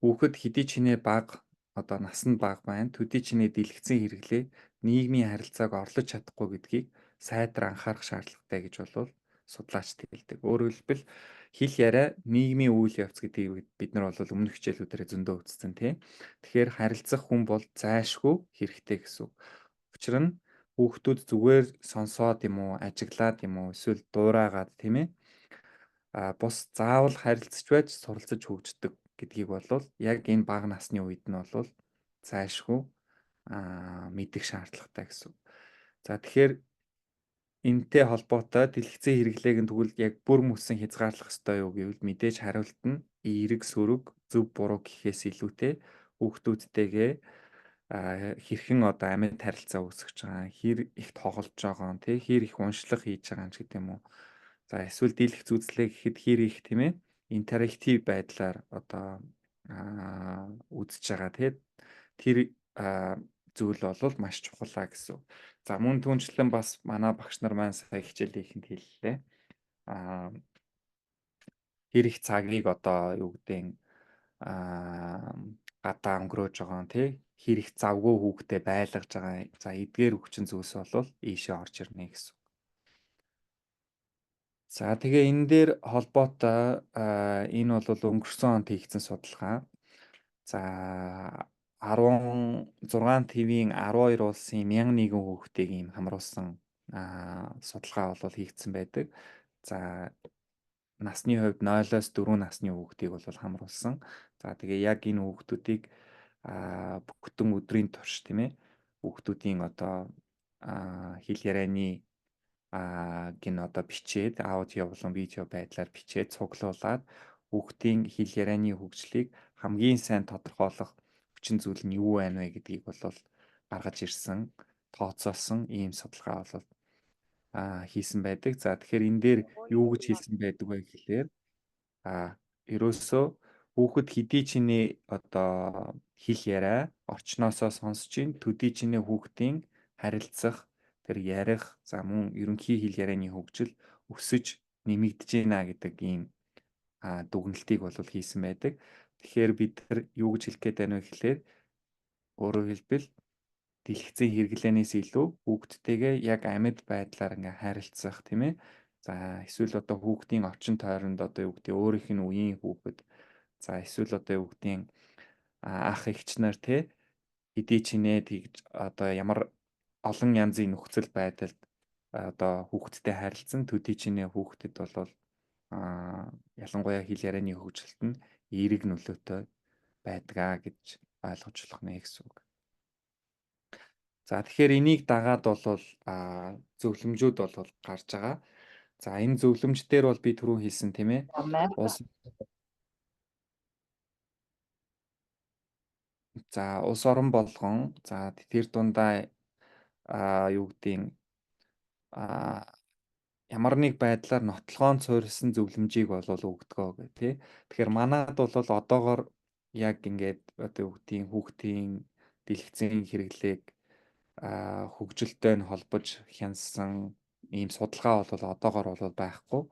хүүхэд хэдий чинээ бага одоо насанд бага байна. Төдий чинээ дэлгэцийн хэрэглээ нийгмийн харилцааг орлож чадахгүй гэдгийг сайтар анхаарах шаардлагатай гэж бол судлаачид хэлдэг. Өөрөөр хэлбэл хэл яриа нийгмийн үйл явц гэдгийг бид нар бол өмнөх хичээлүүдээр зөндөө үзсэн тийм. Тэгэхээр харилцах хүн бол зайлшгүй хэрэгтэй гэсэн. Учир нь хүүхдүүд зүгээр сонсоод юм уу, ажиглаад юм уу, эсвэл дуурайгаад тийм ээ. Бус заавал харилцаж байж суралцаж хөгждөг гэдгийг бол яг энэ бага насны үед нь бол зайлшгүй мэдэх шаардлагатай гэсэн. За тэгэхээр энэтэй холбоотой дэлгэцийн хэрэглээг нь тэгвэл яг бүр мөсөн хязгаарлах ёстой юу гэвэл мэдээж хариулт нь эерэг сөрөг зөв буруу гэхээс илүүтэй хүүхдүүдтэйгээ хэрхэн одоо амьд харилцаа үүсгэж байгаа, хэр их тоглож байгаа, тий хэр их уншлах хийж байгаа ч гэдэг юм уу. За эсвэл дийлэх зүйлслээ гэхэд хэр их тийм ээ интерактив байдлаар одоо үзэж байгаа тий тэр зүйл бол маш чухал гэсэн. За мөн түүнчлэн бас манай багш нар маань сая хичээлийнхэнд хэллээ. Тэр их цагийг одоо юу гэдэг гадаа өнгөрөөж байгаа нь тий хэр их завгүй хүүхдэд байлгаж байгаа. За эдгээр хүчин зүйлс бол ийшээ орж ирнэ гэсэн. За тэгээ энэ дээр холбоотой энэ бол өнгөрсөн онд хийгдсэн судалгаа. За 16 ТV-ийн 12 улсын 1001 хүүхдийг ийм хамруулсан судалгаа бол хийгдсэн байдаг. За насны хувьд 0-4 насны хүүхдийг бол хамруулсан. За тэгээ яг энэ хүүхдүүдийг бүгдэн өдрийн турш тийм ээ хүүхдүүдийн одоо хэл ярианы гин одоо бичээд аудио болон видео байдлаар бичээд цуглуулад хүүхдийн хэл ярианы хөгжлийг хамгийн сайн тодорхойлох хүчин зүйл нь юу байна вэ гэдгийг бол гаргаж ирсэн, тооцоолсон ийм судалгаа бол хийсэн байдаг. За тэгэхээр энэ дээр юу гэж хэлсэн байдаг вэ гэхээр ерөөсөө хүүхэд хэдий чиний одоо хэл яриа орчноосоо сонсож ин төдий чиний хүүхдийн харилцах тэр ярих за мөн ерөнхий хэл ярианы хөгжил өсөж нэмэгдэж байна гэдэг ийм дүгнэлтийг бол хийсэн байдаг. Тэгэхээр бид нар юу гэж хэлэх гээд байна вэ гэхээр өөрөөр хэлбэл дэлгэцийн хэрэглээнээс илүү хүүхдтэйгээ яг амьд байдлаар ингээ харилцах тийм ээ. За эсвэл одоо хүүхдийн орчин тойронд одоо юу гэдэг өөрийнх нь үеийн хүүхэд за эсвэл одоо юу гэдэг ах эгч нар тий хэдий чинээ тэгж одоо ямар олон янзын нөхцөл байдалд одоо хүүхдтэй харилцсан төдий чинээ хүүхдэд бол ялангуяа хэл ярианы хөгжилт нь эерэг нөлөөтэй байдгаа гэж ойлгож болох нэ гэсэн үг. За тэгэхээр энийг дагаад бол зөвлөмжүүд бол гарч байгаа. За энэ зөвлөмж дээр бол би түрүү хэлсэн тийм ээ. За улс орон болгон за тэр дундаа юу гэдгийг ямар нэг байдлаар нотлохоон суурилсан зөвлөмжийг бол өгдөгөө гэх тий. Тэгэхээр манайд бол одоогоор яг ингээд одоо юу гэдгийг хүүхдийн дэлгэцийн хэрэглээг хөгжилтэй нь холбож хянсан ийм судалгаа бол одоогоор бол байхгүй.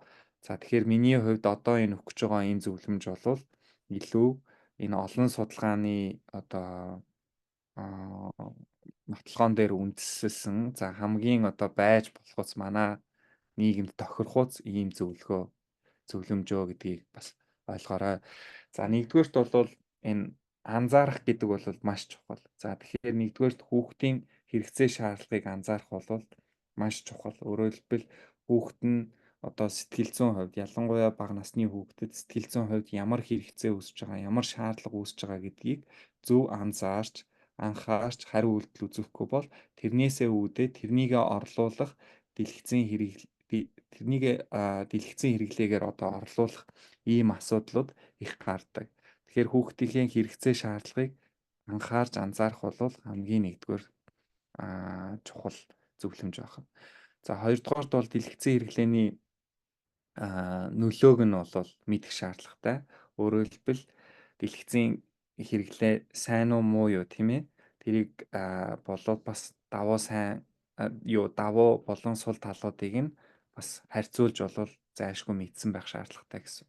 За тэгэхээр миний хувьд одоо энэ өгч байгаа энэ зөвлөмж бол илүү энэ олон судалгааны одоо нотлохоон дээр үндэслэсэн за хамгийн одоо байж болохоос манай нийгэмд тохирохуц ийм зөвлөмжөө гэдгийг бас ойлгоорой. За нэгдүгээрт бол энэ анзаарах гэдэг бол маш чухал. За тэгэхээр нэгдүгээрт хүүхдийн хэрэгцээ шаардлагыг анзаарах бол маш чухал. Өөрөөр хэлбэл хүүхэд нь одоо сэтгэл зүйн хувьд ялангуяа бага насны хүүхдэд сэтгэл зүйн хувьд ямар хэрэгцээ үүсэж байгаа, ямар шаардлага үүсэж байгаа гэдгийг зөв анзаарч, анхаарч, хариу үйлдэл үзүүлэхгүй бол тэрнээсээ үүдээ тэрнийгээ орлуулах дэлгэцийн хэрэглээгээр одоо орлуулах ийм асуудлууд их гардаг. Тэгэхээр хүүхдийн хэрэгцээ шаардлагыг анхаарч анзаарах бол хамгийн нэгдүгээр чухал зөвлөмж байна. За хоёрдугаарт бол дэлгэцийн хэрэглээний нөлөөг нь бол мэдэх шаардлагатай. Өөрөөр хэлбэл дэлгэцийн хэрэглээ сайн уу муу юу тийм ээ? Тэрийг болоод бас давуу болон сул талуудыг нь бас харьцуулж зайлшгүй мэдсэн байх шаардлагатай гэсэн.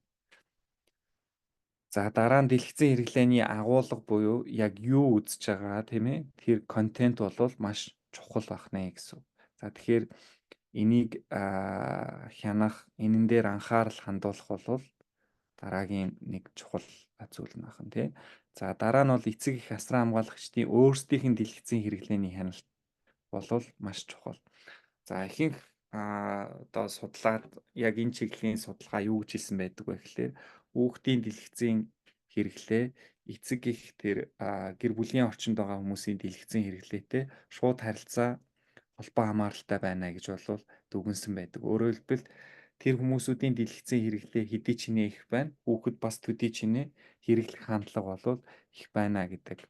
За дараа нь дэлгэцийн хэрэглээний агуулга буюу яг юу үзэж байгаа тийм ээ? Тэр контент бол маш чухал байх нэ гэсэн. За тэгэхээр энийг хянах, энэн дээр анхаарал хандуулах бол дараагийн нэг чухал зүйл нь байна тий. За дараа нь бол эцэг эх асран хамгаалагчдын өөрсдийнх нь дэлгэцийн хэрэглээний хяналт бол маш чухал. За ихэнх одоо судлаад яг энэ чиглэлийн судалгаа юу гэж хэлсэн байдаг вэ гэхээр хүүхдийн дэлгэцийн хэрэглээ эцэг эх тэр гэр бүлийн орчинд байгаа хүмүүсийн дэлгэцийн хэрэглээтэй шууд харилцаа холбоо хамааралтай байна гэж бол дүгнсэн байдаг. Өөрөөр хэлбэл тэр хүмүүсүүдийн дэлгэцийн хэрэглээ хэдий ч нэ их байна. Хүүхэд бас төдий ч нэ хэрэглэх хандлага бол их байна гэдэг.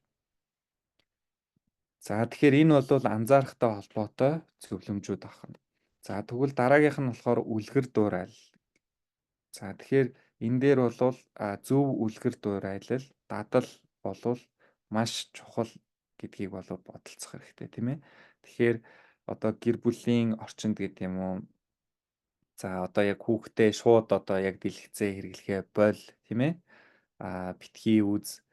За тэгэхээр энэ бол анзаарахтай холбоотой зөвлөмжүүд байна. За тэгвэл дараагийнх нь болохоор үлгэр дуурайл. За тэгэхээр энэ дээр бол зөв үлгэр дуурайл дадал болвол маш чухал гэдгийг бодолцох хэрэгтэй тийм ээ. Тэгэхээр одоо гэр бүлийн орчинд гэдэг юм уу. За одоо яг хүүхдээ шууд одоо яг дэлгэцээ хэрэглэхээ боль тийм ээ. Битгий үз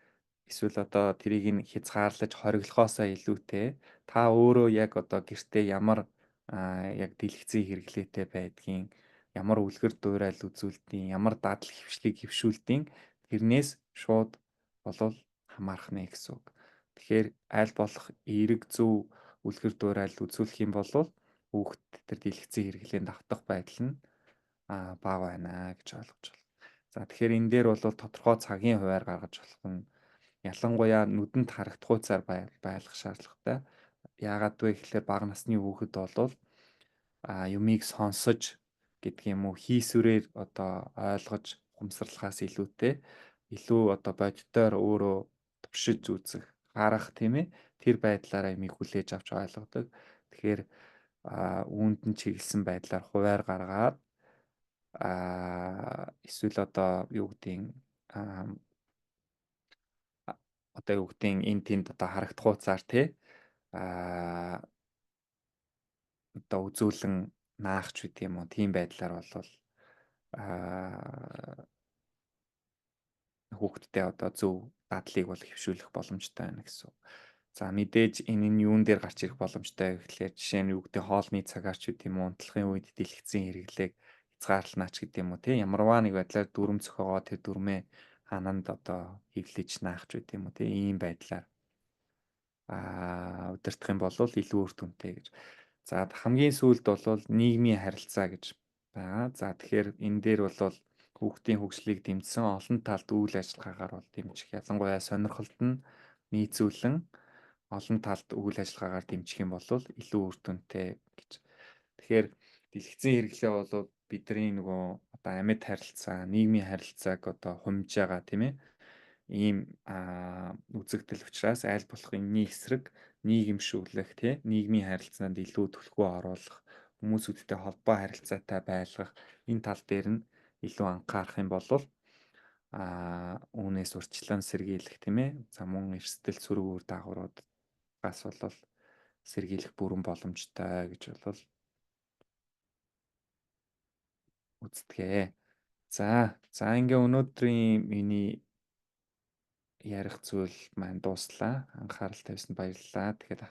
эсвэл одоо тэрийг нь хязгаарлаж хориглохоосоо илүүтэй та өөрөө яг одоо гэртээ ямар яг дэлгэцийн хэрэглээтэй байдгийн, ямар үлгэр дуурайл үзүүлдэг, ямар дадал хвшлийг хвшүүлдэг тэрнээс шууд болов хамаарах нэ гэсэн үг. Тэгэхээр аль болох эерэг зөв үлгэр дуурайл үзүүлэх юм бол хүүхэд тэр дэлгэцийн хэрэглээнд автах байдал нь бага байна гэж ойлгож байна. За тэгэхээр энэ дээр бол тодорхой цагийн хуваар гаргаж болох нь ялангуяа нүдэнд харагдах хуйцаар байлгах шаардлагатай. Яагаад вэ гэхээр бага насны хүүхэд бол юмыг сонсож гэдэг юм уу хийсвэрээр одоо ойлгож ухамсарлахаас илүүтэй илүү одоо бодитоор өөрөө туршиж үзэх, харах тийм ээ тэр байдлаараа юмыг хүлээж авч ойлгодог. Тэгэхээр үүнд нь чиглэсэн байдлаар хуваар гаргаад эсвэл одоо юу гэдгийг энэ тэнд одоо харагдах хуцаар тий одоо үзүүлэн наахч гэдэг юм уу тийм байдлаар бол хүүхдтэй одоо зөв дадлыг бол хөвшүүлэх боломжтой байна гэсэн. За мэдээж энэ нь юун дээр гарч ирэх боломжтой гэхлээр жишээ нь юу гэдэг хоолны цагаарч гэдэг юм уу унтлахын үед дэлгэцийн хэрэглээг хязгаарлалнаач гэдэг юм уу тий ямарваа нэг байдлаар дүрм зохиогоо тэр дүрмээ хананд одоо хевлэж наахч гэдэг юм уу тий ийм байдлаар удирдах юм бол илүү үр дүнтэй гэж. За хамгийн сүүлд бол нийгмийн харилцаа гэж байгаа. За тэгэхээр энэ дээр бол хүүхдийн хөгжлийг дэмжсэн олон талт үйл ажиллагаагаар бол дэмжих. Ялангуяа сонирхолд нь нийцүүлэн олон талт үйл ажиллагаагаар дэмжих юм бол илүү үр дүнтэй гэж. Тэгэхээр дэлгэцийн хэрэглээ бол бидний нөгөө одоо амьд харилцаа, нийгмийн харилцааг одоо хумж байгаа тийм ээ. ийм үзэгдэл учраас аль болох энэний эсрэг нийгэмшүүлэх, нийгмийн харилцаанд илүү төлхөө оруулах, хүмүүсүүдтэй холбоо харилцаатай байлгах энэ тал дээр нь илүү анхаарах юм бол үүнээс урьдчилан сэргийлэх тийм ээ. За мөн эрсдэл сөрөг үр дагавруудаас бол сэргийлэх бүрэн боломжтой гэж бол үздэгэ. За ингээ өнөөдрийн миний ярих зүйл маань дуслаа. Анхаарал тавьсанд баярлалаа. Тэгэхээр